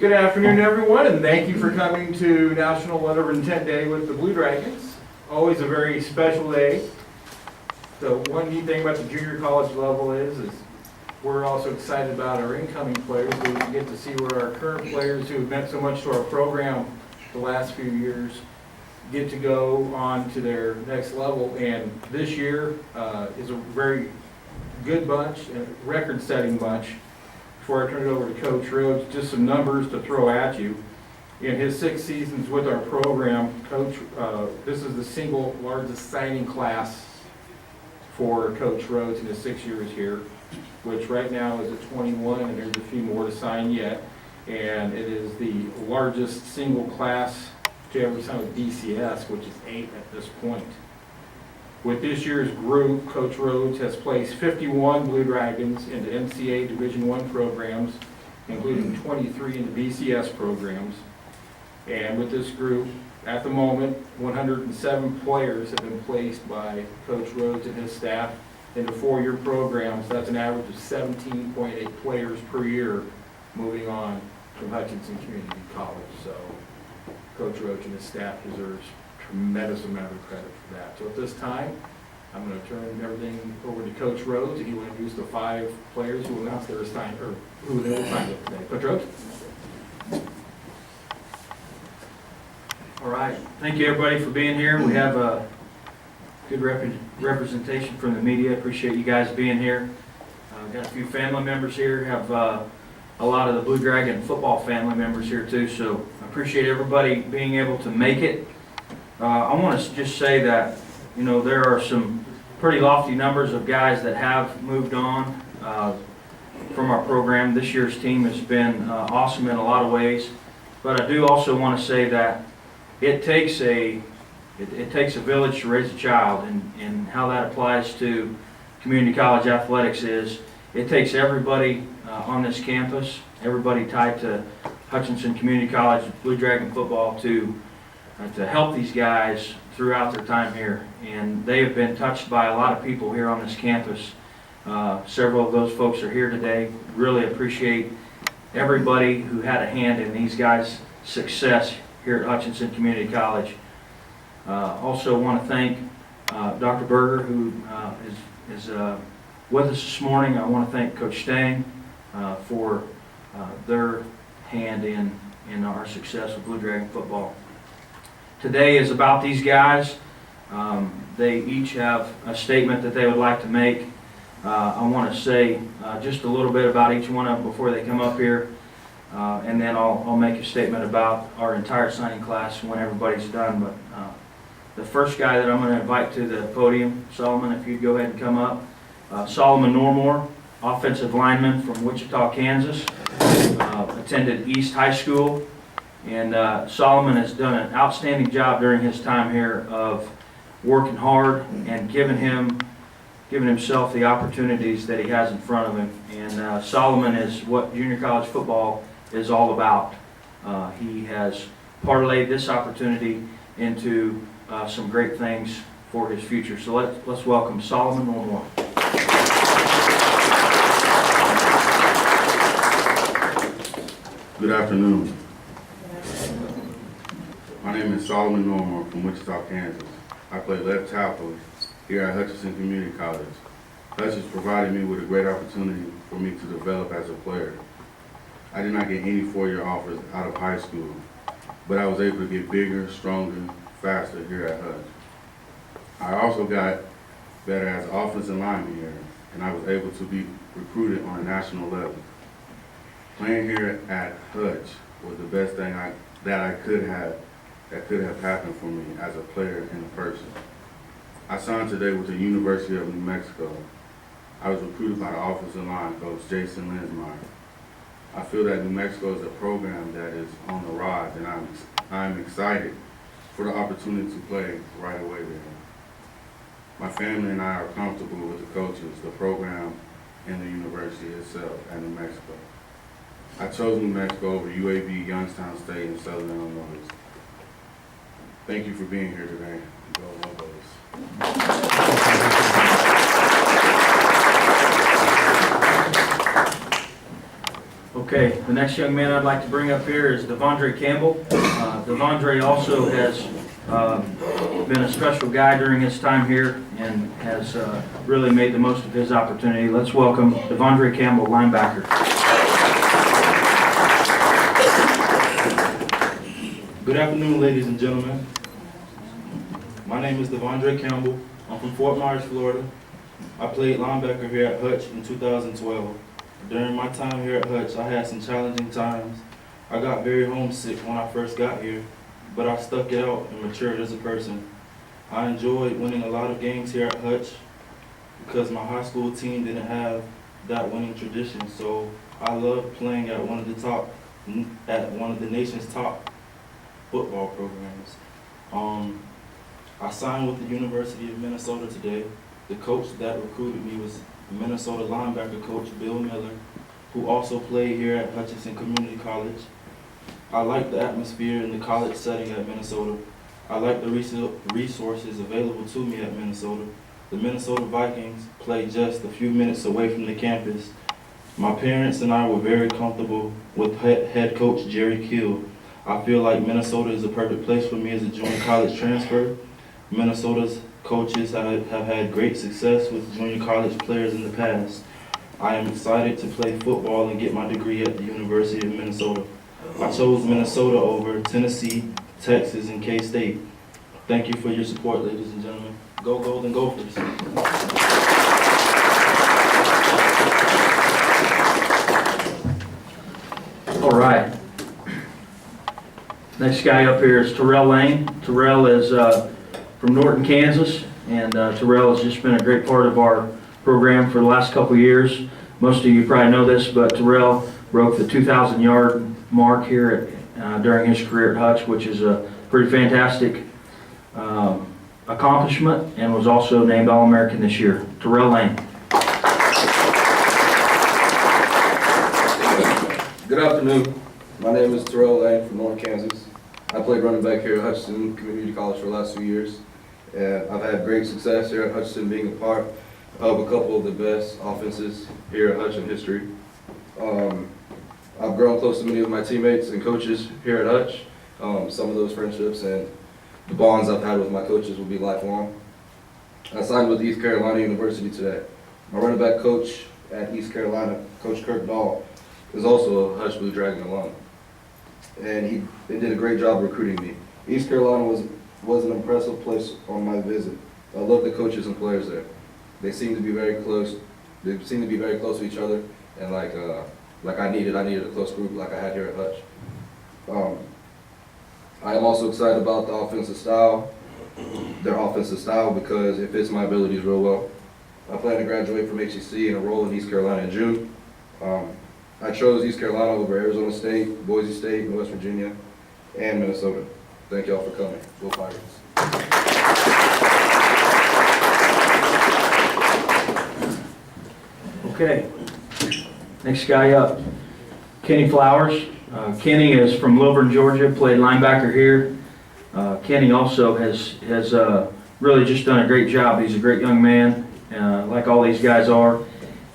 Good afternoon, everyone, and thank you for coming to National Liliburn 10 Day with the Blue Dragons. Always a very special day. The one neat thing about the junior college level is we're also excited about our incoming players, so we get to see where our current players who have meant so much to our program the last few years get to go on to their next level. And this year is a very good bunch, a record-setting bunch. Before I turn it over to Coach Rhoades, just some numbers to throw at you. In his 6 seasons with our program, Coach, this is the single largest signing class for Coach Rhoades in his 6 years here, which right now is at 21, and there's a few more to sign yet. And it is the largest single class to ever sign with DCS, which is 8 at this point. With this year's group, Coach Rhoades has placed 51 Blue Dragons into NCAA Division I programs, including 23 into BCS programs. And with this group, at the moment, 107 players have been placed by Coach Rhoades and his staff into 4-year programs. That's an average of 17.8 players per year moving on from Hutchinson Community College. So Coach Rhoades and his staff deserves tremendous amount of credit for that. So at this time, I'm going to turn everything over to Coach Rhoades, and he will introduce the 5 players who announced their sign or who they will sign with today. Coach Rhoades. All right, thank you everybody for being here. We have a good representation from the media. Appreciate you guys being here. Got a few family members here. Have a lot of the Blue Dragon football family members here too. So I appreciate everybody being able to make it. I want to just say that, you know, there are some pretty lofty numbers of guys that have moved on from our program. This year's team has been awesome in a lot of ways, but I do also want to say that it takes a village to raise a child, and how that applies to community college athletics is it takes everybody on this campus, everybody tied to Hutchinson Community College Blue Dragon football to help these guys throughout their time here. And they have been touched by a lot of people here on this campus. Several of those folks are here today. Really appreciate everybody who had a hand in these guys' success here at Hutchinson Community College. Also want to thank Dr. Berger, who is with us this morning. I want to thank Coach Stang for their hand in our success with Blue Dragon football. Today is about these guys. They each have a statement that they would like to make. I want to say just a little bit about each one of them before they come up here, and then I'll make a statement about our entire signing class when everybody's done. But the first guy that I'm going to invite to the podium, Solomon, if you'd go ahead and come up. Solomon Normore, offensive lineman from Wichita, Kansas, attended East High School. And Solomon has done an outstanding job during his time here of working hard and giving himself the opportunities that he has in front of him. And Solomon is what junior college football is all about. He has parlayed this opportunity into some great things for his future. So let's welcome Solomon Normore. Good afternoon. My name is Solomon Normore from Wichita, Kansas. I play left tackle here at Hutchinson Community College. Hutch has provided me with a great opportunity for me to develop as a player. I did not get any 4-year offers out of high school, but I was able to get bigger, stronger, faster here at Hutch. I also got better as an offensive lineman here, and I was able to be recruited on a national level. Playing here at Hutch was the best thing that could have happened for me as a player and a person. I signed today with the University of New Mexico. I was recruited by the offensive line coach, Jason Linsmeyer. I feel that New Mexico is a program that is on the rise, and I'm excited for the opportunity to play right away there. My family and I are comfortable with the coaches, the program, and the university itself at New Mexico. I chose New Mexico over UAB, Youngstown State, and Southern Illinois. Thank you for being here today. Go Lobos. Okay, the next young man I'd like to bring up here is Devonte Campbell. Devonte also has been a special guy during his time here and has really made the most of his opportunity. Let's welcome Devonte Campbell, linebacker. Good afternoon, ladies and gentlemen. My name is Devonte Campbell. I'm from Fort Myers, Florida. I played linebacker here at Hutch in 2012. During my time here at Hutch, I had some challenging times. I got very homesick when I first got here, but I stuck it out and matured as a person. I enjoyed winning a lot of games here at Hutch because my high school team didn't have that winning tradition, so I loved playing at one of the nation's top football programs. I signed with the University of Minnesota today. The coach that recruited me was Minnesota linebacker coach Bill Miller, who also played here at Hutchinson Community College. I like the atmosphere in the college setting at Minnesota. I like the resources available to me at Minnesota. The Minnesota Vikings play just a few minutes away from the campus. My parents and I were very comfortable with head coach Jerry Kill. I feel like Minnesota is a perfect place for me as a junior college transfer. Minnesota's coaches have had great success with junior college players in the past. I am excited to play football and get my degree at the University of Minnesota. I chose Minnesota over Tennessee, Texas, and K-State. Thank you for your support, ladies and gentlemen. Go Golden Gophers. All right. Next guy up here is Terrell Lane. Terrell is from Norton, Kansas, and Terrell has just been a great part of our program for the last couple of years. Most of you probably know this, but Terrell broke the 2,000-yard mark here during his career at Hutch, which is a pretty fantastic accomplishment, and was also named All-American this year. Terrell Lane. Good afternoon. My name is Terrell Lane from North Kansas. I played running back here at Hutchinson Community College for the last 2 years, and I've had great success here at Hutchinson, being a part of a couple of the best offenses here at Hutch in history. I've grown close to many of my teammates and coaches here at Hutch. Some of those friendships and the bonds I've had with my coaches will be lifelong. I signed with East Carolina University today. My running back coach at East Carolina, Coach Kirk Dahl, is also a Hutch Blue Dragon alum, and he did a great job recruiting me. East Carolina was an impressive place on my visit. I love the coaches and players there. They seem to be very close. They seem to be very close to each other, and like I needed a close group like I had here at Hutch. I am also excited about their offensive style, because it fits my abilities real well. I plan to graduate from HCC and enroll in East Carolina in June. I chose East Carolina over Arizona State, Boise State, and West Virginia, and Minnesota. Thank y'all for coming. Go Pirates. Okay. Next guy up, Kenny Flowers. Kenny is from Liliburn, Georgia, played linebacker here. Kenny also has really just done a great job. He's a great young man, like all these guys are,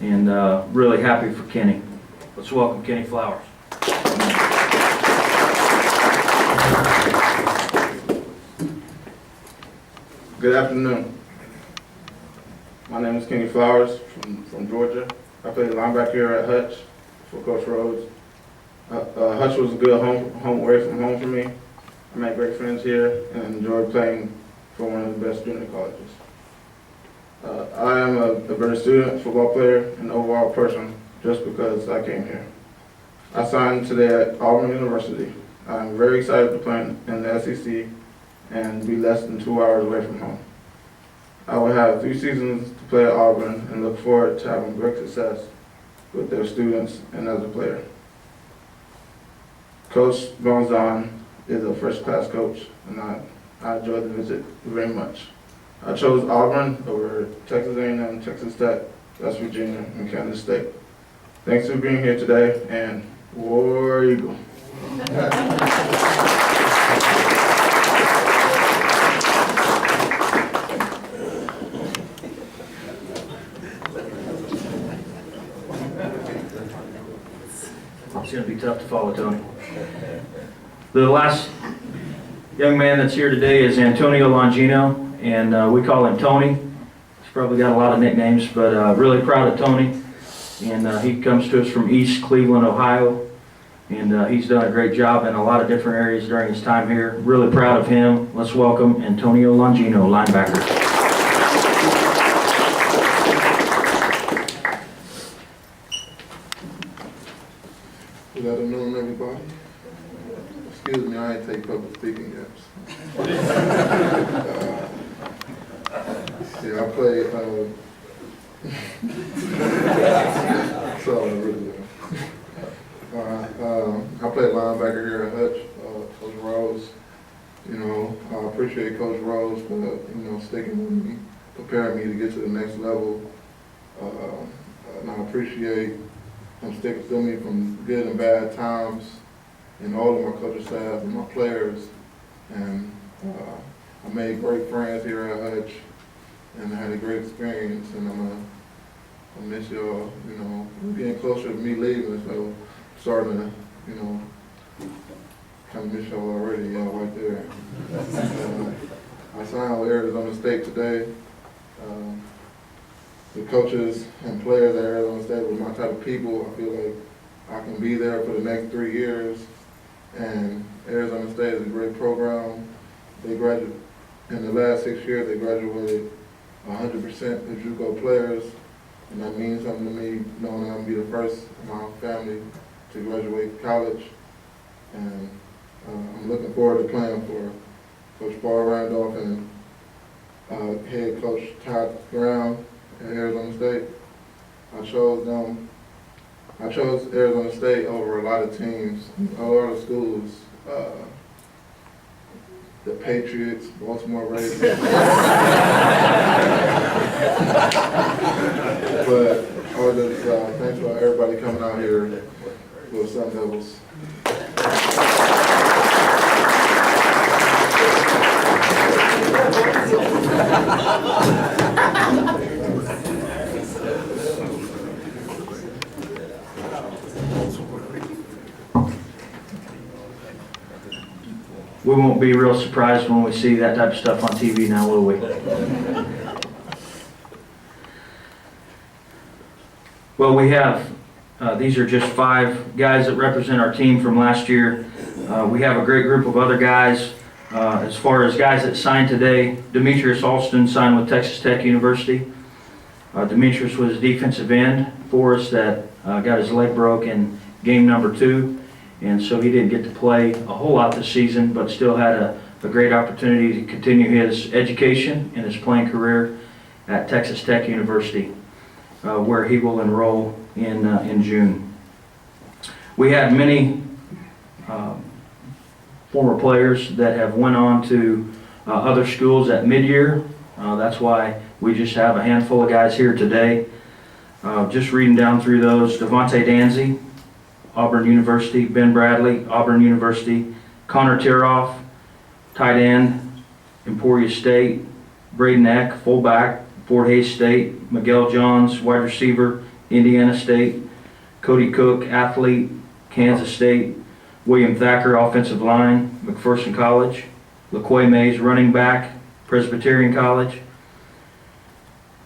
and really happy for Kenny. Let's welcome Kenny Flowers. Good afternoon. My name is Kenny Flowers from Georgia. I played linebacker here at Hutch for Coach Rhoades. Hutch was a good home away from home for me. I made great friends here and enjoyed playing for one of the best junior colleges. I am a better student, football player, and overall person just because I came here. I signed today at Auburn University. I'm very excited to play in the SEC and be less than 2 hours away from home. I will have 3 seasons to play at Auburn and look forward to having great success with their students and as a player. Coach Gonzon is a first-class coach, and I enjoyed the visit very much. I chose Auburn over Texas A&M, Texas Tech, West Virginia, and Kansas State. Thanks for being here today, and War Eagle. It's going to be tough to follow Tony. The last young man that's here today is Antonio Longino, and we call him Tony. He's probably got a lot of nicknames, but really proud of Tony. And he comes to us from East Cleveland, Ohio, and he's done a great job in a lot of different areas during his time here. Really proud of him. Let's welcome Antonio Longino, linebacker. Good afternoon, everybody. Excuse me, I ain't take public speaking yet. Yeah, I play, so I really do. I play linebacker here at Hutch, Coach Rhoades. You know, I appreciate Coach Rhoades for, sticking with me, preparing me to get to the next level. And I appreciate him sticking to me from good and bad times, and all of my coaching staff and my players. And I made great friends here at Hutch, and I had a great experience, and I miss y'all. We're getting closer to me leaving, so I'm starting to, kind of miss y'all already, y'all right there. I signed with Arizona State today. The coaches and players at Arizona State were my type of people. I feel like I can be there for the next 3 years. And Arizona State is a great program. They graduated, in the last 6 years, they graduated 100% of JUCO players. And that means something to me, knowing that I'm going to be the first in my family to graduate college. And I'm looking forward to playing for Coach Paul Randolph and head coach Todd Brown at Arizona State. I chose Arizona State over a lot of teams, a lot of schools. The Patriots, Baltimore Ravens. But I was just thanks for everybody coming out here for Sun Devils. We won't be real surprised when we see that type of stuff on TV now, will we? Well, we have, these are just 5 guys that represent our team from last year. We have a great group of other guys. As far as guys that signed today, Demetrius Alston signed with Texas Tech University. Demetrius was a defensive end for us that got his leg broke in game number 2. And so he didn't get to play a whole lot this season, but still had a great opportunity to continue his education and his playing career at Texas Tech University, where he will enroll in June. We had many former players that have went on to other schools at mid-year. That's why we just have a handful of guys here today. Just reading down through those: Devonte Danzey, Auburn University; Ben Bradley, Auburn University; Connor Tiroff, tight end, Emporia State; Braden Eck, fullback, Fort Hays State; Miguel Johns, wide receiver, Indiana State; Cody Cook, athlete, Kansas State; William Thacker, offensive line, McPherson College; LaQuay Mays, running back, Presbyterian College;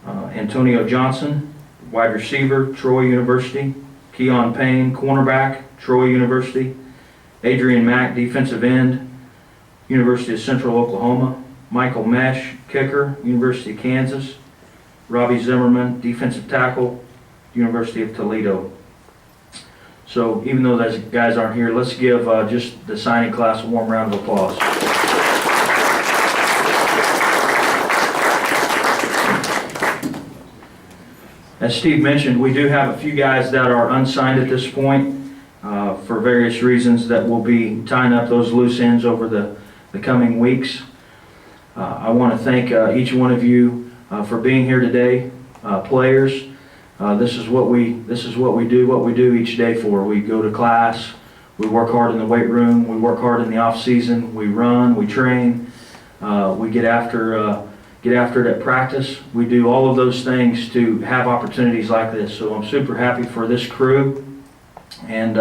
Antonio Johnson, wide receiver, Troy University; Keon Payne, cornerback, Troy University; Adrian Mack, defensive end, University of Central Oklahoma; Michael Mesh, kicker, University of Kansas; Robbie Zimmerman, defensive tackle, University of Toledo. So even though those guys aren't here, let's give just the signing class a warm round of applause. As Steve mentioned, we do have a few guys that are unsigned at this point for various reasons that will be tying up those loose ends over the coming weeks. I want to thank each one of you for being here today. Players, this is what we do each day for. We go to class, we work hard in the weight room, we work hard in the off season, we run, we train, we get after it at practice. We do all of those things to have opportunities like this. So I'm super happy for this crew. And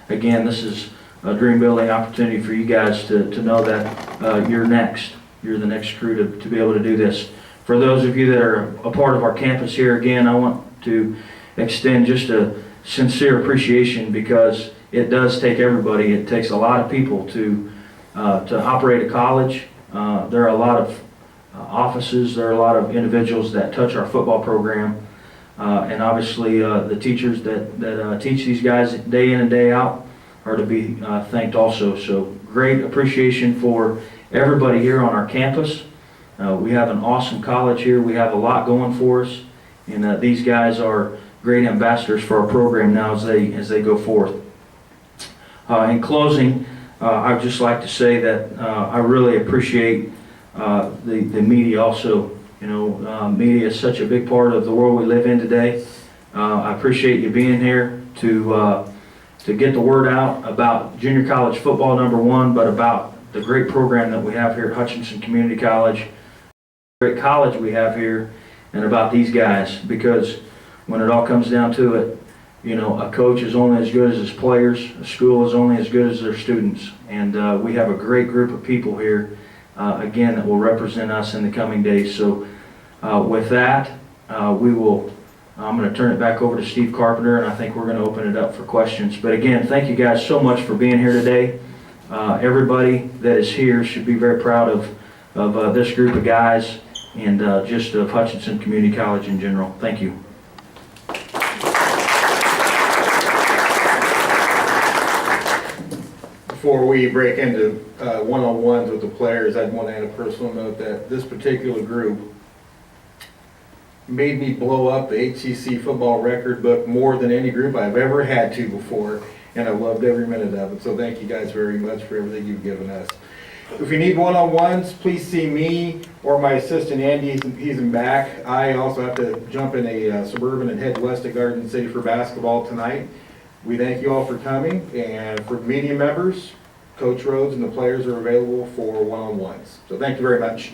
again, this is a dream building opportunity for you guys to know that you're next. You're the next crew to be able to do this. For those of you that are a part of our campus here, again, I want to extend just a sincere appreciation, because it does take everybody. It takes a lot of people to operate a college. There are a lot of offices, there are a lot of individuals that touch our football program, and obviously the teachers that teach these guys day in and day out are to be thanked also. So great appreciation for everybody here on our campus. We have an awesome college here. We have a lot going for us, and these guys are great ambassadors for our program now as they go forth. In closing, I'd just like to say that I really appreciate the media also. You know, media is such a big part of the world we live in today. I appreciate you being here to get the word out about junior college football, number one, but about the great program that we have here at Hutchinson Community College, great college we have here, and about these guys, because when it all comes down to it, you know, a coach is only as good as his players, a school is only as good as their students, and we have a great group of people here, again, that will represent us in the coming days. So with that, I'm going to turn it back over to Steve Carpenter, and I think we're going to open it up for questions. But again, thank you guys so much for being here today. Everybody that is here should be very proud of this group of guys, and just of Hutchinson Community College in general. Thank you. Before we break into one-on-ones with the players, I'd want to add a personal note that this particular group made me blow up the HCC football record book more than any group I've ever had to before, and I loved every minute of it. So thank you guys very much for everything you've given us. If you need one-on-ones, please see me or my assistant Andy. He's in back. I also have to jump in a Suburban and head west to Garden City for basketball tonight. We thank you all for coming, and for media members, Coach Rhoades and the players are available for one-on-ones. So thank you very much.